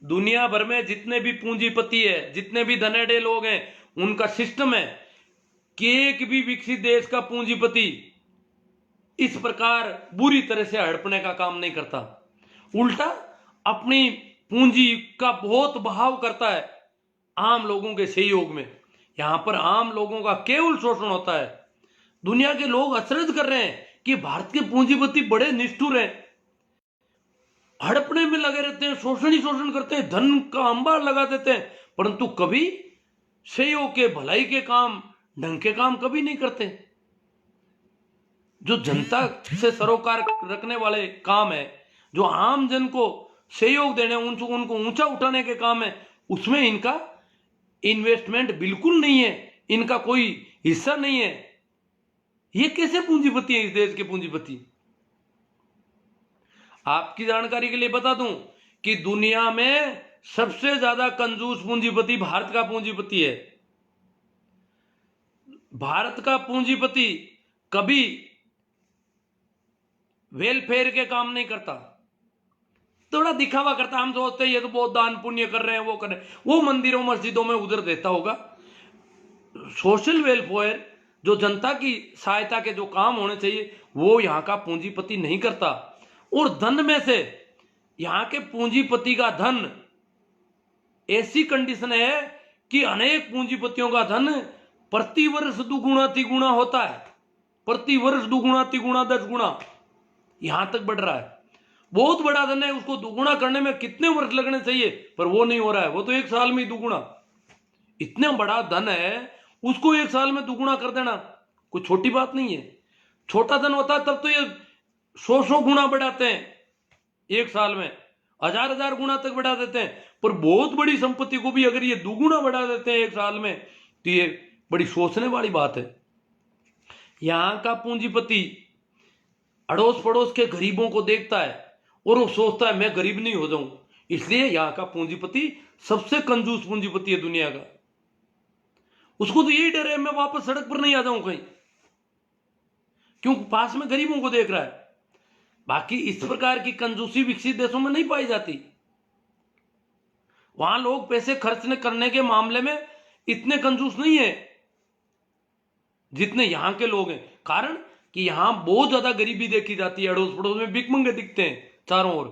दुनिया भर में जितने भी पूंजीपति है, जितने भी धनेडे लोग हैं, उनका सिस्टम है कि एक भी विकसित देश का पूंजीपति इस प्रकार बुरी तरह से हड़पने का काम नहीं करता। उल्टा अपनी पूंजी का बहुत बहाव करता है आम लोगों के सहयोग में। यहां पर आम लोगों का केवल शोषण होता है। दुनिया के लोग अचरज कर रहे हैं कि भारत के पूंजीपति बड़े निष्ठुर हैं, हड़पने में लगे रहते हैं, शोषण ही शोषण करते हैं, धन का अंबार लगा देते हैं, परंतु कभी सहयोग के, भलाई के काम, ढंग के काम कभी नहीं करते। जो जनता से सरोकार रखने वाले काम है, जो आम जन को सहयोग देने, उनको ऊंचा उठाने के काम है, उसमें इनका इन्वेस्टमेंट बिल्कुल नहीं है, इनका कोई हिस्सा नहीं है। ये कैसे पूंजीपति है इस देश के पूंजीपति? आपकी जानकारी के लिए बता दूं कि दुनिया में सबसे ज्यादा कंजूस पूंजीपति भारत का पूंजीपति है। भारत का पूंजीपति कभी वेलफेयर के काम नहीं करता, थोड़ा दिखावा करता। हम सोचते हैं ये तो बहुत दान पुण्य कर रहे हैं, वो कर रहे हैं, वो मंदिरों मस्जिदों में उधर देता होगा। सोशल वेलफेयर, जो जनता की सहायता के जो काम होने चाहिए, वो यहां का पूंजीपति नहीं करता। और धन में से यहां के पूंजीपति का धन, ऐसी कंडीशन है कि अनेक पूंजीपतियों का धन प्रति वर्ष दुगुना तिगुना होता है, प्रति वर्ष दुगुना तिगुना 10 गुना यहां तक बढ़ रहा है। बहुत बड़ा धन है, उसको दुगुना करने में कितने वर्ष लगने चाहिए, पर वो नहीं हो रहा है, वो तो 1 साल में ही दुगुना। इतना बड़ा धन है, उसको 1 साल में दुगुना कर देना कोई छोटी बात नहीं है। छोटा धन होता है तब तो ये 100 गुना बढ़ाते हैं 1 साल में, 1000 गुना तक बढ़ा देते हैं। पर बहुत बड़ी संपत्ति को भी अगर ये दुगुना बढ़ा देते हैं 1 साल में, तो ये बड़ी सोचने वाली बात है। यहां का पूंजीपति अड़ोस पड़ोस के गरीबों को देखता है और वो सोचता है मैं गरीब नहीं हो जाऊं, इसलिए यहां का पूंजीपति सबसे कंजूस पूंजीपति है दुनिया का। उसको तो यही डर है मैं वापस सड़क पर नहीं आ जाऊं कहीं, क्यों? पास में गरीबों को देख रहा है। बाकी इस प्रकार की कंजूसी विकसित देशों में नहीं पाई जाती। वहां लोग पैसे खर्च करने के मामले में इतने कंजूस नहीं है जितने यहां के लोग हैं। कारण कि यहां बहुत ज्यादा गरीबी देखी जाती है, अड़ोस पड़ोस में भिखमंगे दिखते हैं चारों ओर,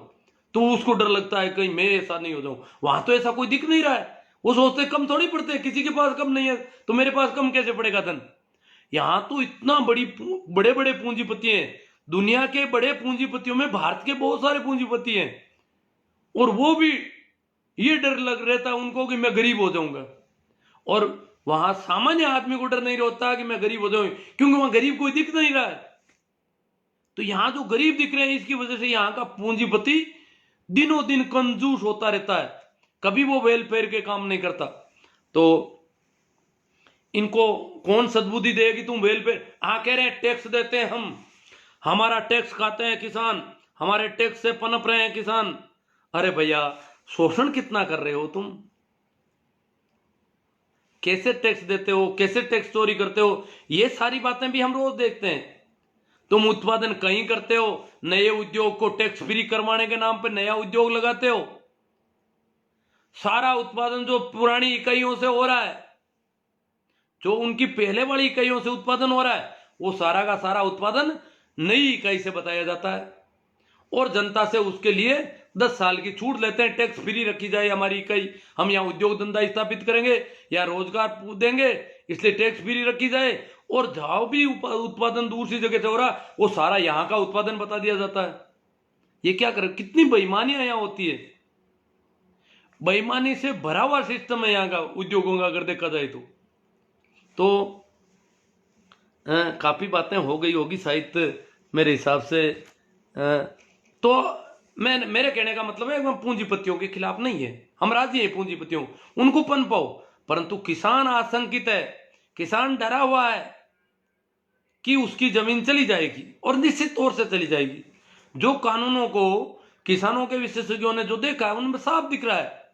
तो उसको डर लगता है कहीं मैं ऐसा नहीं हो जाऊं। वहां तो ऐसा कोई दिख नहीं रहा है, वो सोचते कम थोड़ी पड़ते हैं, किसी के पास कम नहीं है तो मेरे पास कम कैसे पड़ेगा धन। यहां तो इतना बड़े बड़े पूंजीपति हैं। दुनिया के बड़े पूंजीपतियों में भारत के बहुत सारे पूंजीपति हैं, और वो भी ये डर लग रहता है उनको कि मैं गरीब हो जाऊंगा। और वहां सामान्य आदमी को डर नहीं रहता कि मैं गरीब हो जाऊंगा, क्योंकि वहां गरीब कोई दिख नहीं रहा है। तो यहां जो गरीब दिख रहे हैं, इसकी वजह से यहां का पूंजीपति दिनों दिन कंजूस होता रहता है, कभी वो वेलफेयर के काम नहीं करता। तो इनको कौन सद्बुद्धि देगी तुम वेलफेयर? कह रहे हैं टैक्स देते हैं हम, हमारा टैक्स खाते हैं किसान, हमारे टैक्स से पनप रहे हैं किसान। अरे भैया, शोषण कितना कर रहे हो तुम? कैसे टैक्स देते हो, कैसे टैक्स चोरी करते हो, ये सारी बातें भी हम रोज देखते हैं। तुम उत्पादन कहीं करते हो, नए उद्योग को टैक्स फ्री करवाने के नाम पे नया उद्योग लगाते हो। सारा उत्पादन जो पुरानी इकाइयों से हो रहा है, जो उनकी पहले वाली इकाइयों से उत्पादन हो रहा है, वो सारा का सारा उत्पादन नई इकाई से बताया जाता है, और जनता से उसके लिए 10 साल की छूट लेते हैं। टैक्स फ्री रखी जाए हमारी इकाई, हम यहाँ उद्योग धंधा स्थापित करेंगे या रोजगार देंगे, इसलिए टैक्स फ्री रखी जाए। और जहां भी उत्पादन दूसरी जगह से हो रहा, वो सारा यहाँ का उत्पादन बता दिया जाता है। ये क्या कर, कितनी बेईमानियां यहाँ होती है। बेईमानी से भरा हुआ सिस्टम है यहाँ का उद्योगों का, अगर देखा जाए तो काफी बातें हो गई होगी शायद मेरे हिसाब से। तो मेरे कहने का मतलब है पूंजीपतियों के खिलाफ नहीं है, हम राजी हैं पूंजीपतियों, उनको पनपाओ, परंतु किसान आशंकित है, किसान डरा हुआ है कि उसकी जमीन चली जाएगी, और निश्चित तौर से चली जाएगी। जो कानूनों को किसानों के विशेषज्ञों ने जो देखा है, उनमें साफ दिख रहा है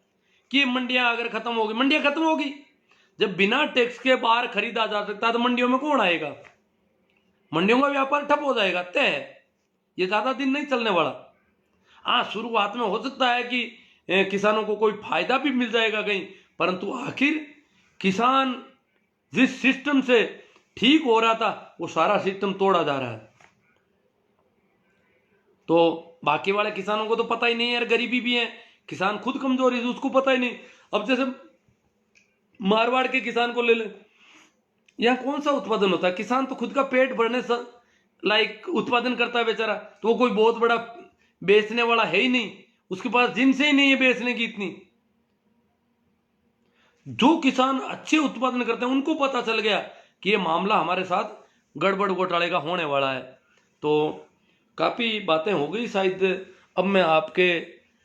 कि मंडियां अगर खत्म होगी, मंडियां खत्म होगी। जब बिना टैक्स के बाहर खरीदा जा सकता है तो मंडियों में कौन आएगा? मंडियों का व्यापार ठप हो जाएगा, तय है, ये ज्यादा दिन नहीं चलने वाला। शुरुआत में हो सकता है कि किसानों को कोई फायदा भी मिल जाएगा कहीं, परंतु आखिर किसान जिस सिस्टम से ठीक हो रहा था वो सारा सिस्टम तोड़ा जा रहा है। तो बाकी वाले किसानों को तो पता ही नहीं है यार, गरीबी भी है, किसान खुद कमजोर है उसको पता ही नहीं। अब जैसे मारवाड़ के किसान को ले ले, यहाँ कौन सा उत्पादन होता है, किसान तो खुद का पेट भरने लाइक उत्पादन करता है बेचारा, तो वो कोई बहुत बड़ा बेचने वाला है ही नहीं, उसके पास जिनसे ही नहीं है बेचने की इतनी। जो किसान अच्छे उत्पादन करते हैं उनको पता चल गया कि ये मामला हमारे साथ गड़बड़ घोटाले का होने वाला है। तो काफी बातें हो गई शायद, अब मैं आपके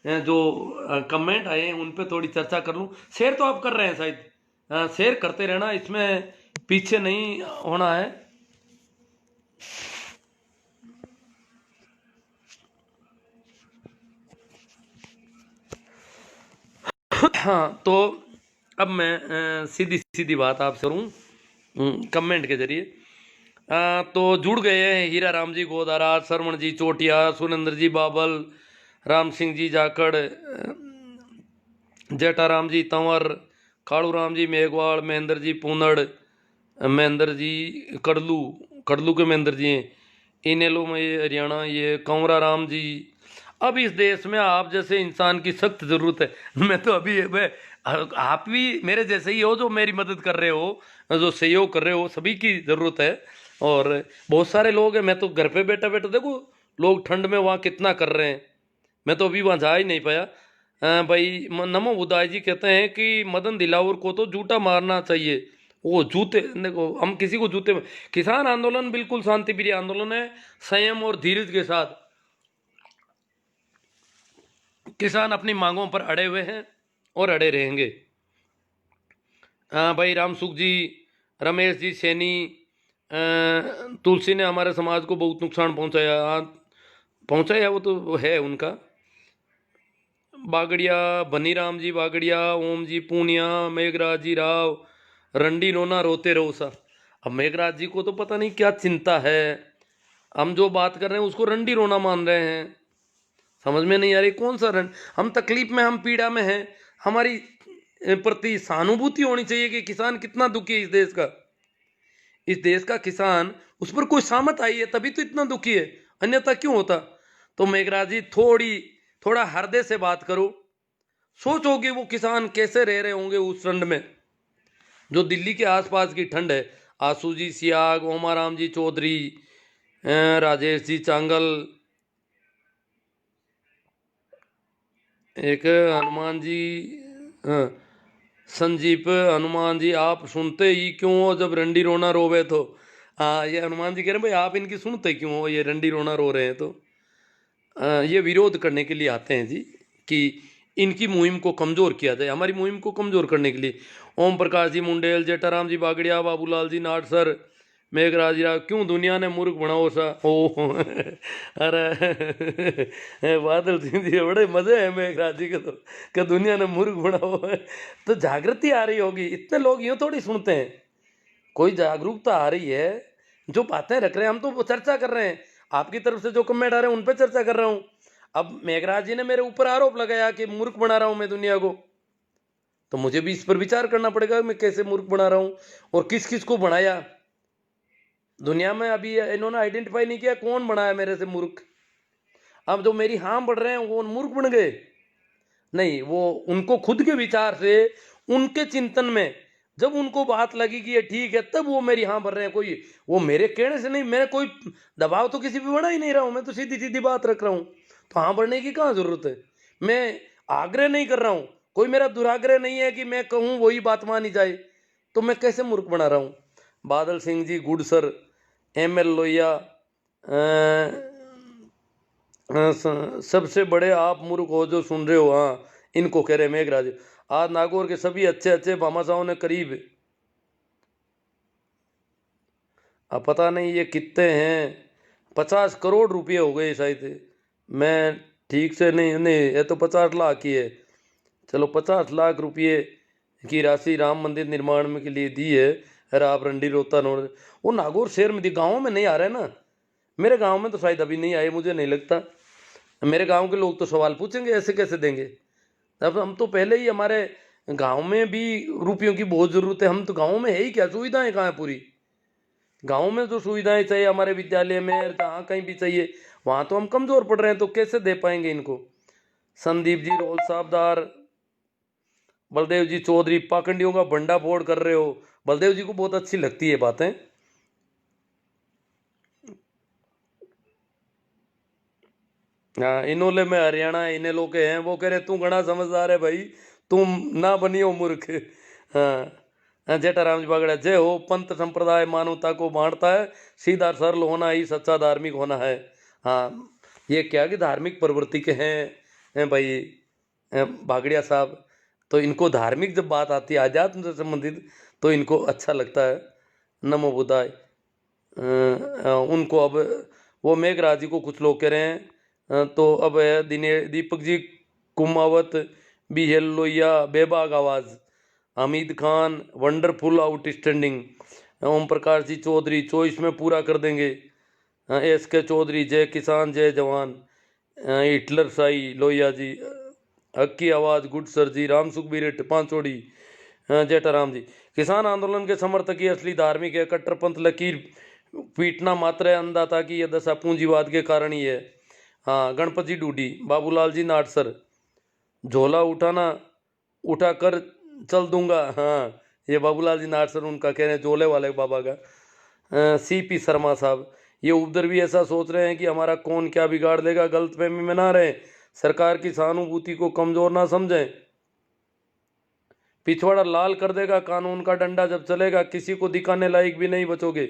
जो कमेंट आए हैं उन पे थोड़ी चर्चा कर लूं। शेयर तो आप कर रहे हैं शायद, शेयर करते रहना, इसमें पीछे नहीं होना है। हाँ, तो अब मैं सीधी सीधी बात आपसे करूँ कमेंट के जरिए। तो जुड़ गए हैं हीरा राम जी गोदारा, सरवण जी चोटिया, सुरेंद्र जी बाबल, राम सिंह जी जाखड़, जेठाराम जी तंवर, कालू राम जी मेघवाल, महेंद्र जी पूनड़, महेंद्र जी कड़लू के महेंद्र जी हैं, इनेलो में ये हरियाणा, ये कंवरा राम जी। अब इस देश में आप जैसे इंसान की सख्त जरूरत है। मैं तो अभी आप भी मेरे जैसे ही हो, जो मेरी मदद कर रहे हो, जो सहयोग कर रहे हो, सभी की जरूरत है। और बहुत सारे लोग हैं, मैं तो घर पे बैठा बैठा देखो लोग ठंड में वहाँ कितना कर रहे हैं, मैं तो अभी वहाँ जा ही नहीं पाया। भाई नमो बुदाई जी कहते हैं कि मदन दिलावर को तो जूता मारना चाहिए, वो जूते देखो, हम किसी को जूते में। किसान आंदोलन बिल्कुल शांति प्रिय आंदोलन है, संयम और धीरज के साथ किसान अपनी मांगों पर अड़े हुए हैं और अड़े रहेंगे। भाई राम सुख जी, रमेश जी सैनी, तुलसी ने हमारे समाज को बहुत नुकसान पहुंचाया, वो तो है उनका। बागड़िया, बनीराम जी बागड़िया, ओम जी पूनिया, मेघराज जी राव, रंडी रोना रोते रहो सा। अब मेघराज जी को तो पता नहीं क्या चिंता है, हम जो बात कर रहे हैं उसको रंडी रोना मान रहे हैं, समझ में नहीं आ रही कौन सा हम तकलीफ में, हम पीड़ा में हैं, हमारी प्रति सहानुभूति होनी चाहिए कि किसान कितना दुखी है इस देश का। इस देश का किसान, उस पर कोई सामत आई है तभी तो इतना दुखी है, अन्यथा क्यों होता। तो मेघराज जी थोड़ा हृदय से बात करो, सोचोगे वो किसान कैसे रह रहे होंगे उस ठंड में, जो दिल्ली के आसपास की ठंड है। आसू जी सियाग, ओमाराम जी चौधरी, राजेश जी चांगल, एक हनुमान जी, संजीप हनुमान जी, आप सुनते ही क्यों हो जब रंडी रोना रोवे तो। हाँ, ये हनुमान जी कह रहे हैं भाई आप इनकी सुनते क्यों हो, ये रंडी रोना रो रहे हैं तो। ये विरोध करने के लिए आते हैं जी, कि इनकी मुहिम को कमज़ोर किया जाए, हमारी मुहिम को कमज़ोर करने के लिए। ओम प्रकाश जी मुंडेल, जेठाराम जी बागड़िया, बाबूलाल जी नाटसर, मेघराज राव, क्यों दुनिया ने मूर्ख बनाओ सा। ओ अरे बादल सिंह जी बड़े मजे हैं मेघराज जी के तो, कि दुनिया ने मूर्ख बनाओ है। तो जागृति आ रही होगी, इतने लोग यूँ थोड़ी सुनते हैं, कोई जागरूकता आ रही है, जो बातें रख रहे हैं, हम तो चर्चा कर रहे हैं, आपकी तरफ से जो कमेंट आ रहे हैं उन पर चर्चा कर रहा हूँ। अब मेघराज जी ने मेरे ऊपर आरोप लगाया कि मूर्ख बना रहा हूँ मैं दुनिया को, तो मुझे भी इस पर विचार करना पड़ेगा मैं कैसे मूर्ख बना रहा हूँ और किस किस को बनाया दुनिया में। अभी इन्होंने आइडेंटिफाई नहीं किया कौन बनाया मेरे से मूर्ख। अब जो मेरी हाँ बढ़ रहे हैं वो मूर्ख बन गए नहीं, वो उनको खुद के विचार से, उनके चिंतन में जब उनको बात लगी कि ये ठीक है, तब वो मेरी हाँ भर रहे हैं। कोई वो मेरे कहने से नहीं, मैं कोई दबाव तो किसी पे बना ही नहीं रहा हूँ, मैं तो सीधी सीधी बात रख रहा हूँ, तो हाँ भरने की कहाँ जरूरत है। मैं आग्रह नहीं कर रहा हूँ, कोई मेरा दुराग्रह नहीं है कि मैं कहूँ वही बात मानी जाए, तो मैं कैसे मूर्ख बना रहा हूँ। बादल सिंह जी गुडसर, ML लोहिया, सबसे बड़े आप मूर्ख हो जो सुन रहे हो, हाँ इनको कह रहे मेघराज। आज नागौर के सभी अच्छे अच्छे भामाशाहों ने करीब, अब पता नहीं ये कितने हैं, 50 करोड़ रुपये हो गए शायद, मैं ठीक से नहीं ये तो 50 लाख की है। चलो 50 लाख रुपये की राशि राम मंदिर निर्माण में के लिए दी है। अरे आप रंडी रोता वो नागौर शहर में दी, गाँव में नहीं आ रहे ना, मेरे गांव में तो शायद अभी नहीं आए, मुझे नहीं लगता। मेरे गांव के लोग तो सवाल पूछेंगे ऐसे कैसे देंगे, अब हम तो पहले ही, हमारे गांव में भी रुपयों की बहुत जरूरत है। हम तो गांव में है ही क्या, सुविधाएं कहाँ है पूरी? गांव में जो सुविधाएं चाहिए हमारे विद्यालय में, जहाँ कहीं भी चाहिए, वहां तो हम कमजोर पड़ रहे हैं, तो कैसे दे पाएंगे इनको? संदीप जी रोल साहबदार, बलदेव जी चौधरी, पाखंडियों का भंडा फोड़ कर रहे हो। बलदेव जी को बहुत अच्छी लगती है बातें। हाँ, इनोले में हरियाणा इन्हें लोग के हैं, वो कह रहे तू घना समझदार है भाई, तुम ना बनियो मूर्ख। हाँ हाँ, जेठाराम जी बागड़ा, जय हो। पंथ संप्रदाय मानवता को बांटता है, सीधा सरल होना ही सच्चा धार्मिक होना है। हाँ, ये क्या कि धार्मिक प्रवृत्ति के हैं भाई भागड़िया साहब। तो इनको धार्मिक जब बात आती है, आध्यात्म से संबंधित, तो इनको अच्छा लगता है। नमो बुद्धाय। उनको अब वो मेघराज जी को कुछ लोग कह रहे हैं, तो अब है दिने दीपक जी कुमावत, बिहेल लोहिया, बेबाक आवाज़, हमीद खान वंडरफुल आउटस्टैंडिंग, ओम प्रकाश जी चौधरी 24 में पूरा कर देंगे, एस के चौधरी जय किसान जय जवान, हिटलर साई लोहिया जी, हक की आवाज़ गुड सर जी, राम सुखबीर पांचोड़ी, जेठाराम जी, किसान आंदोलन के समर्थक ही असली धार्मिक है, कट्टरपंथ लकीर पीटना मात्र है अंधाता की यह दशा पूंजीवाद के कारण ही है। हाँ, गणपति डूडी, बाबूलाल जी नाटसर, झोला उठाना उठा कर चल दूंगा। हाँ, ये बाबूलाल जी नाटसर उनका कह रहे हैं, झोले वाले बाबा का। सीपी शर्मा साहब, ये उधर भी ऐसा सोच रहे हैं कि हमारा कौन क्या बिगाड़ देगा, गलतफहमी में ना रहे, सरकार की सहानुभूति को कमजोर ना समझें, पिछवाड़ा लाल कर देगा कानून का डंडा जब चलेगा, किसी को दिखाने लायक भी नहीं बचोगे।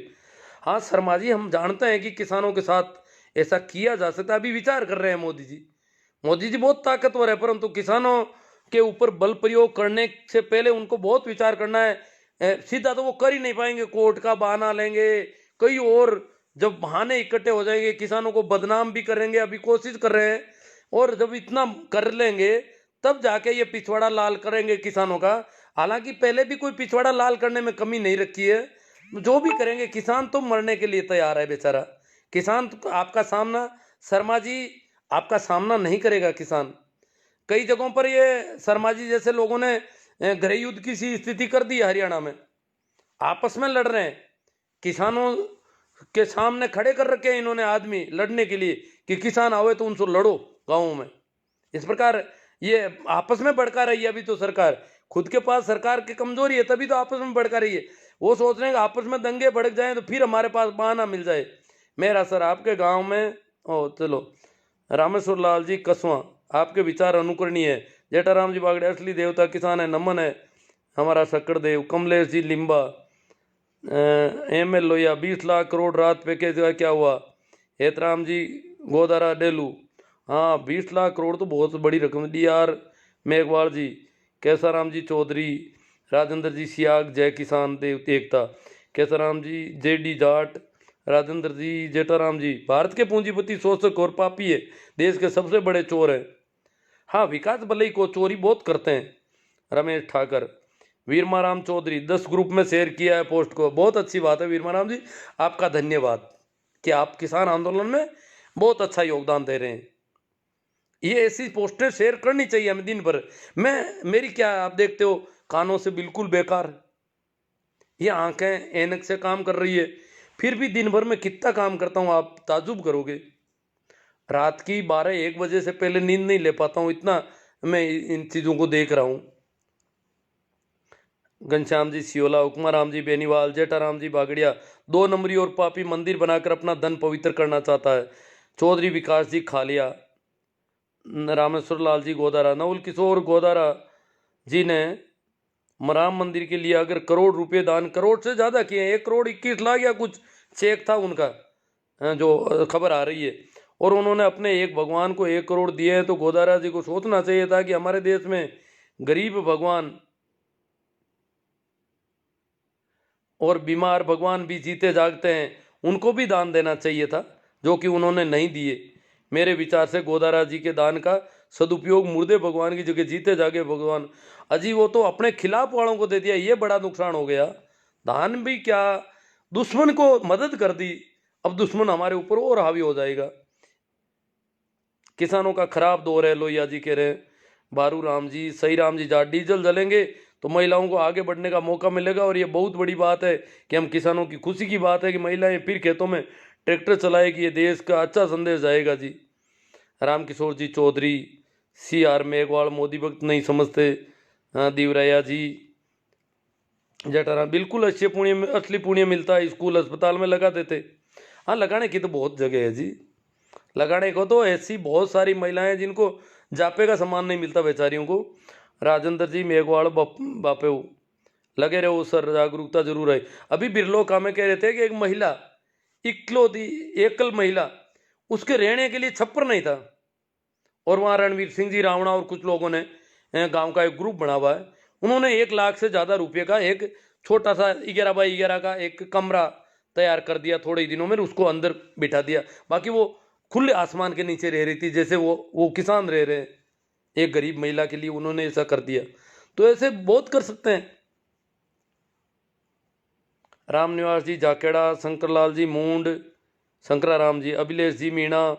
हाँ शर्मा जी, हम जानते हैं कि किसानों के साथ ऐसा किया जा सकता है, अभी विचार कर रहे हैं मोदी जी। मोदी जी बहुत ताकतवर है, परंतु किसानों के ऊपर बल प्रयोग करने से पहले उनको बहुत विचार करना है। सीधा तो वो कर ही नहीं पाएंगे, कोर्ट का बहाना लेंगे, कई और जब बहाने इकट्ठे हो जाएंगे, किसानों को बदनाम भी करेंगे, अभी कोशिश कर रहे हैं, और जब इतना कर लेंगे तब जाके ये पिछवाड़ा लाल करेंगे किसानों का। हालांकि पहले भी कोई पिछवाड़ा लाल करने में कमी नहीं रखी है, जो भी करेंगे, किसान तो मरने के लिए तैयार है बेचारा। किसान तो आपका सामना, शर्मा जी, आपका सामना नहीं करेगा किसान। कई जगहों पर ये शर्मा जी जैसे लोगों ने गृह युद्ध की सी स्थिति कर दी है हरियाणा में, आपस में लड़ रहे हैं, किसानों के सामने खड़े कर रखे हैं इन्होंने आदमी लड़ने के लिए कि किसान आवे तो उनसे लड़ो गाँवों में। इस प्रकार ये आपस में भड़का रही है। अभी तो सरकार खुद के पास सरकार की कमजोरी है, तभी तो आपस में भड़का रही है। वो सोच रहे हैं कि आपस में दंगे भड़क जाएं तो फिर हमारे पास बहाना मिल जाए। मेरा सर आपके गांव में, ओ चलो, रामेश्वर लाल जी कसवा, आपके विचार अनुकरणीय है। जेठाराम जी बागड़े, असली देवता किसान है, नमन है हमारा शक्कर देव। कमलेश जी लिम्बा, एम एल लोहिया, 20 लाख करोड़ रात पैकेज का क्या हुआ? हेतराम जी गोदारा डेलू, हाँ 20 लाख करोड़ तो बहुत बड़ी रकम। डी आर मेघवाल जी, कैसाराम जी चौधरी, राजेंद्र जी सियाग जय किसान देव एकता, कैसाराम जी जे डी जाट, राजेंद्र जी, जेठाराम जी, भारत के पूंजीपति शोषक और पापी है, देश के सबसे बड़े चोर हैं। हाँ, विकास भले को चोरी बहुत करते हैं। रमेश ठाकर, वीरमाराम चौधरी, 10 ग्रुप में शेयर किया है पोस्ट को, बहुत अच्छी बात है वीरमाराम जी, आपका धन्यवाद कि आप किसान आंदोलन में बहुत अच्छा योगदान दे रहे हैं। ये ऐसी पोस्टें शेयर करनी चाहिए हमें दिन भर। मेरी क्या, आप देखते हो कानों से बिल्कुल बेकार, ये आंखें ऐनक से काम कर रही है, फिर भी दिन भर में कितना काम करता हूँ आप ताजुब करोगे। रात की 12-1 बजे से पहले नींद नहीं ले पाता हूँ, इतना मैं इन चीज़ों को देख रहा हूँ। घनश्याम जी सियोला, उकमाराम जी बेनीवाल, जेठाराम जी बागड़िया, 2 नंबरी और पापी मंदिर बनाकर अपना धन पवित्र करना चाहता है। चौधरी विकास जी खालिया, रामेश्वर लाल जी गोदारा, नवल किशोर गोदारा जी ने राम मंदिर के लिए अगर करोड़ रुपए दान, करोड़ से ज़्यादा किए, 1 करोड़ 21 लाख या कुछ चेक था उनका, जो खबर आ रही है, और उन्होंने अपने एक भगवान को 1 करोड़ दिए हैं, तो गोदारा जी को सोचना चाहिए था कि हमारे देश में गरीब भगवान और बीमार भगवान भी जीते जागते हैं, उनको भी दान देना चाहिए था, जो कि उन्होंने नहीं दिए। मेरे विचार से गोदारा जी के दान का सदुपयोग मुर्दे भगवान की जगह जीते जागे भगवान, अजी वो तो अपने खिलाफ वालों को दे दिया, ये बड़ा नुकसान हो गया। दान भी क्या, दुश्मन को मदद कर दी, अब दुश्मन हमारे ऊपर और हावी हो जाएगा। किसानों का खराब दौर है, लोहिया जी कह रहे हैं। बारू राम जी, सही राम जी जाट, डीजल जलेंगे तो महिलाओं को आगे बढ़ने का मौका मिलेगा। और ये बहुत बड़ी बात है कि हम किसानों की खुशी की बात है कि महिलाएं फिर खेतों में ट्रैक्टर चलाएगी। ये देश का अच्छा संदेश जाएगा जी। रामकिशोर जी चौधरी, CR मेघवाल, मोदी भक्त नहीं समझते, दीवराया जी, जटाराम, बिल्कुल अच्छे पुण्य, असली पुण्य मिलता है, स्कूल अस्पताल में लगा देते। हाँ, लगाने की तो बहुत जगह है जी, लगाने को तो ऐसी बहुत सारी महिलाएं हैं जिनको जापे का सम्मान नहीं मिलता बेचारियों को। राजेंद्र जी मेघवाल बापे लगे रहो सर, जागरूकता जरूर है। अभी बिरलो का में कह रहे थे कि एक महिला, इकलौती एकल महिला, उसके रहने के लिए छप्पर नहीं था। और वहाँ रणवीर सिंह जी रावणा और कुछ लोगों ने गांव का एक ग्रुप बना हुआ है, उन्होंने 1 लाख से ज़्यादा रुपये का एक छोटा सा 11 बाई 11 का एक कमरा तैयार कर दिया थोड़े ही दिनों में, उसको अंदर बिठा दिया। बाकी वो खुले आसमान के नीचे रह रही थी, जैसे वो किसान रह रहे हैं। एक गरीब महिला के लिए उन्होंने ऐसा कर दिया। तो ऐसे बहुत कर सकते हैं। रामनिवास जी जाकेड़ा, शंकरलाल जी मूंड, शंकराराम जी, अभिलेष जी मीणा,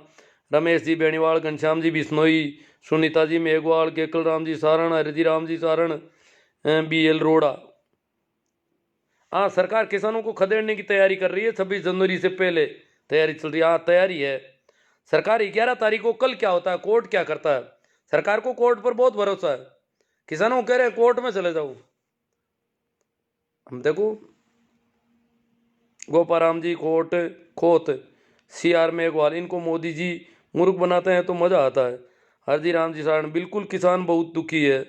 रमेश जी बेणीवाल, घनश्याम जी बिश्नोई, सुनीता जी मेघवाल, केकल राम जी सारण, हरिजी राम जी सारण, BL रोड़ा। हाँ, सरकार किसानों को खदेड़ने की तैयारी कर रही है। 26 जनवरी से पहले तैयारी चल रही है। हाँ, तैयारी है। सरकार 11 तारीख को, कल क्या होता है, कोर्ट क्या करता है, सरकार को कोर्ट पर बहुत भरोसा है। किसानों को कह रहे हैं कोर्ट में चले जाओ। हम देखो, गोपाराम जी खोत, CR मेघवाल, इनको मोदी जी मूर्ख बनाते हैं तो मजा आता है। हरजी राम जी सारण, बिल्कुल किसान बहुत दुखी है।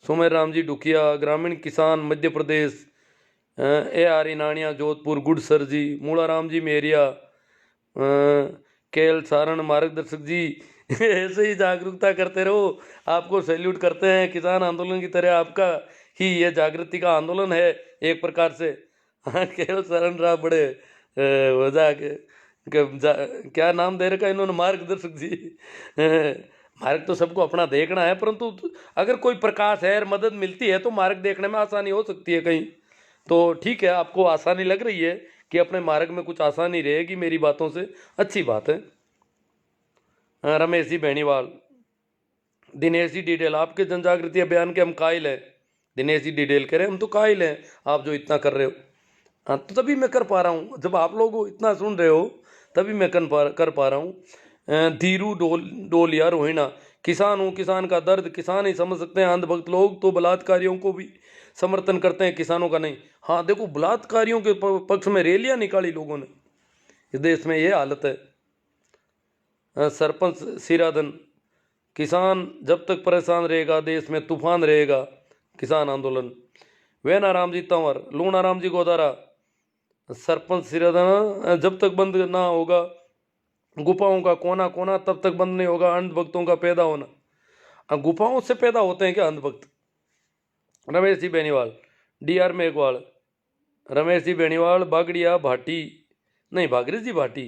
सुमेर राम जी डुकिया, ग्रामीण किसान मध्य प्रदेश, AR इनानिया जोधपुर, गुडसर जी, मूला राम जी मेरिया, केल सारण मार्गदर्शक जी। ऐसे ही जागरूकता करते रहो, आपको सैल्यूट करते हैं। किसान आंदोलन की तरह आपका ही ये जागृति का आंदोलन है एक प्रकार से। हाँ, केवल शरण राव बड़े वजह के क्या नाम दे रखा इन्होंने, मार्गदर्शक जी। मार्ग तो सबको अपना देखना है, परंतु अगर कोई प्रकाश है और मदद मिलती है तो मार्ग देखने में आसानी हो सकती है कहीं। तो ठीक है, आपको आसानी लग रही है कि अपने मार्ग में कुछ आसानी रहेगी मेरी बातों से, अच्छी बात है। रमेश जी बेणीवाल, दिनेश जी डिटेल, आपके जन जागृति अभियान के हम कायल हैं। दिनेश जी डिटेल कह रहे हैं हम तो कायल हैं, आप जो इतना कर रहे हो। हाँ, तो तभी मैं कर पा रहा हूँ, जब आप लोग इतना सुन रहे हो तभी मैं कर पा रहा हूँ। धीरू डोलिया रोहिणा, किसान हूँ, किसान का दर्द किसान ही समझ सकते हैं। अंधभक्त लोग तो बलात्कारियों को भी समर्थन करते हैं, किसानों का नहीं। हाँ देखो, बलात्कारियों के पक्ष में रैलियां निकाली लोगों ने, इस देश में ये हालत है। सरपंच सिराधन, किसान जब तक परेशान रहेगा देश में तूफान रहेगा, किसान आंदोलन। वैनाराम जी तंवर, लूणाराम जी गोदारा, सरपंच सिराधन, जब तक बंद ना होगा गुफाओं का कोना कोना तब तक बंद नहीं होगा अंधभक्तों का पैदा होना। गुफाओं से पैदा होते हैं क्या अंधभक्त? रमेश जी बेनीवाल, DR मेघवाल, रमेश जी बेनीवाल, बागड़िया भाटी, नहीं भागीरथ जी भाटी,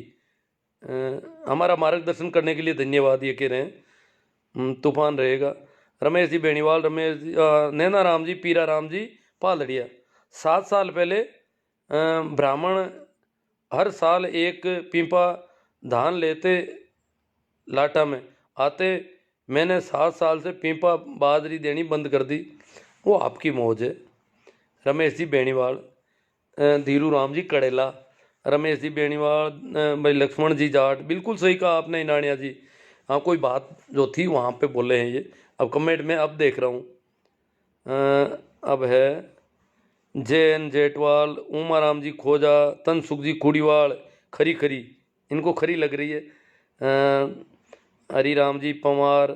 हमारा मार्गदर्शन करने के लिए धन्यवाद, ये कह रहे हैं तूफान रहेगा। रमेश जी बेनीवाल, रमेश जी नैना राम जी, पीरा राम जी पालड़िया, 7 साल पहले ब्राह्मण हर साल एक पीपा धान लेते लाटा में आते, मैंने 7 साल से पीपा बाजरी देनी बंद कर दी, वो आपकी मौज है। रमेश जी बेनीवाल, धीरू राम जी कड़ेला, रमेश जी बेनीवाल, भाई लक्ष्मण जी जाट, बिल्कुल सही कहा आपने इनानिया जी। हाँ, कोई बात जो थी वहाँ पे बोले हैं ये, अब कमेंट में अब देख रहा हूँ। अब है JN जेटवाल, उमाराम जी खोजा, तनसुख जी खुड़ीवाल, खरी खरी, इनको खरी लग रही है। हरिराम जी पवार,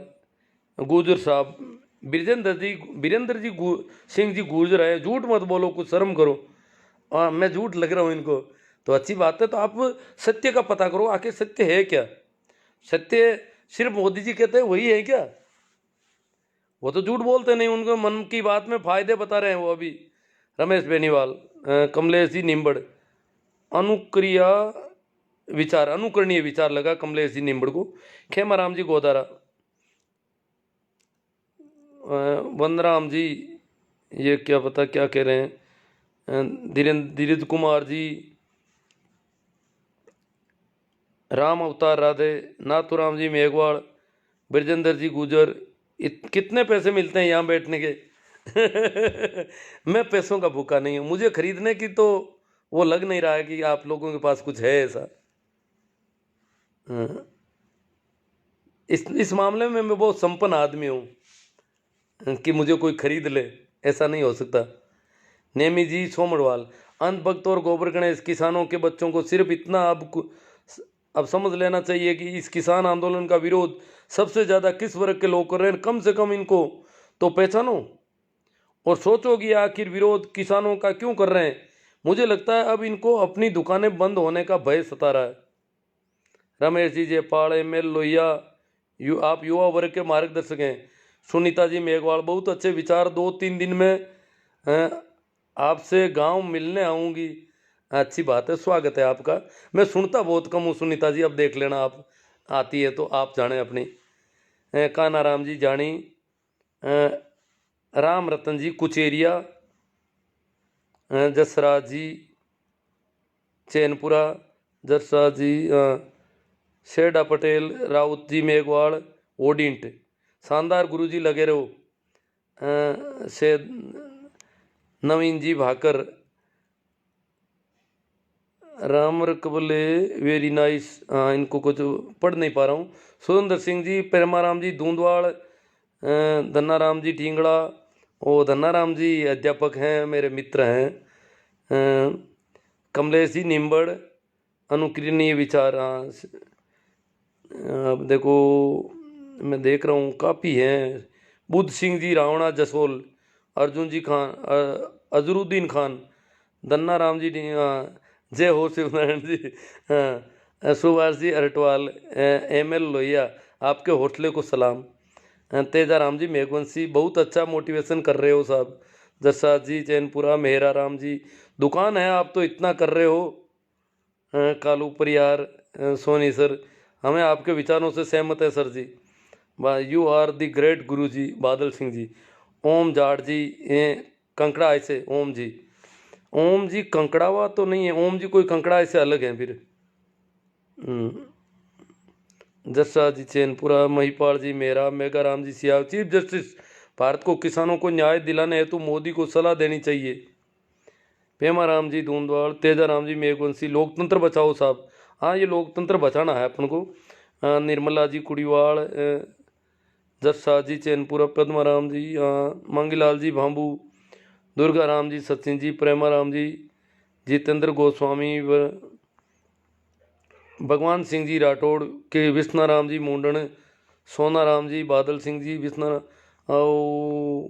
गुजर साहब, बीरेंद्र जी सिंह जी गुजर है, झूठ मत बोलो, कुछ शर्म करो। मैं झूठ लग रहा हूँ इनको, तो अच्छी बात है। तो आप सत्य का पता करो, आखिर सत्य है क्या? सत्य सिर्फ मोदी जी कहते हैं वही है क्या? वो तो झूठ बोलते नहीं, उनको मन की बात में फायदे बता रहे हैं वो अभी। रमेश बेनीवाल, कमलेश जी निम्बड़, अनुक्रिया विचार, अनुकरणीय विचार लगा कमलेश जी निम्बड़ को। खेमाराम जी गोदारा, वनराम जी, ये क्या पता क्या कह रहे हैं। धीरज कुमार जी, राम अवतार राधे, नाथुराम जी मेघवाल, ब्रजेंद्र जी गुजर, कितने पैसे मिलते हैं यहाँ बैठने के? मैं पैसों का भूखा नहीं हूँ, मुझे खरीदने की तो वो लग नहीं रहा है कि आप लोगों के पास कुछ है ऐसा। हाँ, इस मामले में मैं बहुत संपन्न आदमी हूँ कि मुझे कोई खरीद ले, ऐसा नहीं हो सकता। नेमी जी सोमड़वाल, अंधभक्त और गोबर गणेश, किसानों के बच्चों को सिर्फ इतना अब समझ लेना चाहिए कि इस किसान आंदोलन का विरोध सबसे ज़्यादा किस वर्ग के लोग कर रहे हैं। कम से कम इनको तो पहचानो और सोचो कि आखिर विरोध किसानों का क्यों कर रहे हैं। मुझे लगता है अब इनको अपनी दुकानें बंद होने का भय सता रहा है। रमेश जी जयपाल, ML लोहिया, आप युवा वर्ग के मार्गदर्शक हैं। सुनीता जी मेघवाल, बहुत अच्छे विचार, 2-3 दिन में आपसे गांव मिलने आऊँगी। अच्छी बात है, स्वागत है आपका। मैं सुनता बहुत कम हूँ सुनीता जी, अब देख लेना आप आती है तो आप जाने अपनी। काना राम जी जानी, राम रतन जी कुचेरिया, जसराज जी चैनपुरा, जसराज जी शेडा पटेल, राउत जी मेघवाड़, ओडिंट, शानदार गुरु जी लगे रहो। से नवीन जी भाकर, राम रकबले वेरी नाइस, इनको कुछ पढ़ नहीं पा रहा हूँ। सुरेंद्र सिंह जी, प्रेमाराम जी दूंदवाड़, धन्ना राम जी ढींगड़ा, ओ धन्ना राम जी अध्यापक हैं, मेरे मित्र हैं। कमलेश जी निम्बड़, अनुकरणीय विचार। अब देखो मैं देख रहा हूँ काफ़ी हैं। बुद्ध सिंह जी रावणा जसोल, अर्जुन जी खान, अजरुद्दीन खान, धन्ना राम जी जय हो शिवनारायण जी, सुभाष जी अरटवाल, ML लोहिया, आपके हौसले को सलाम। तेजा राम जी मेघवंशी, बहुत अच्छा मोटिवेशन कर रहे हो साहब। जसराज जी चैनपुरा, मेहरा राम जी, दुकान है आप तो इतना कर रहे हो। कालू परियार, सोनी सर, हमें आपके विचारों से सहमत है sir ji. You are the great guru ji. बादल सिंह जी, ओम जाट जी, कंकड़ा ऐसे, ओम जी कंकड़ावा तो नहीं है, ओम जी कोई कंकड़ा ऐसे अलग है फिर। जसराज जी चैनपुरा, महिपाल जी मेरा, मेगा राम जी सियाव, चीफ जस्टिस, भारत को किसानों को न्याय दिलाने हेतु मोदी को सलाह देनी चाहिए। पेमा राम जी दूंदवाल, तेजा राम जी मेघवंशी, लोकतंत्र बचाओ साहब। हाँ, ये लोकतंत्र बचाना है अपन को। निर्मला जी कुड़ीवाड़, जसराज जी चैनपुरा, पद्मा राम जी, मांगीलाल जी भांबू, दुर्गा राम जी, सचिन जी, प्रेमा राम जी, जितेंद्र गोस्वामी, भगवान सिंह जी राठौड़ के, विष्णा राम जी मुंडन, सोना राम जी, बादल सिंह जी, विष्णा, और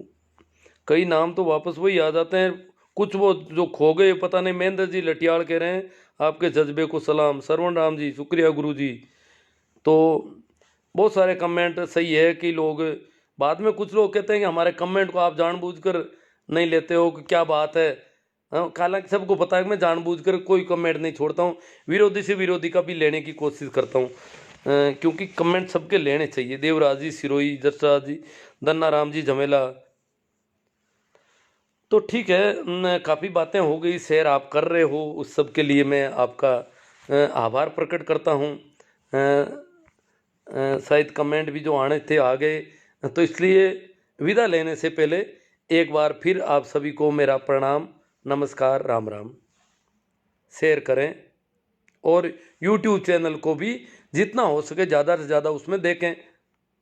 कई नाम तो वापस वही आ जाते हैं, कुछ वो जो खो गए पता नहीं। महेंद्र जी लटियाल कह रहे हैं आपके जज्बे को सलाम। सरवण राम जी शुक्रिया गुरु जी। तो बहुत सारे कमेंट सही है कि लोग बाद में, कुछ लोग कहते हैं कि हमारे कमेंट को आप जानबूझकर नहीं लेते हो, कि क्या बात है। हालांकि सबको पता है कि मैं जानबूझकर कोई कमेंट नहीं छोड़ता हूँ, विरोधी से विरोधी का भी लेने की कोशिश करता हूँ, क्योंकि कमेंट सबके लेने चाहिए। देवराज जी सिरोही, जसराज जी, धन्ना राम जी झमेला। तो ठीक है, काफ़ी बातें हो गई, शेयर आप कर रहे हो, उस सब के लिए मैं आपका आभार प्रकट करता हूँ। शायद कमेंट भी जो आने थे आ गए, तो इसलिए विदा लेने से पहले एक बार फिर आप सभी को मेरा प्रणाम, नमस्कार, राम राम। शेयर करें और YouTube चैनल को भी जितना हो सके ज़्यादा से ज़्यादा उसमें देखें।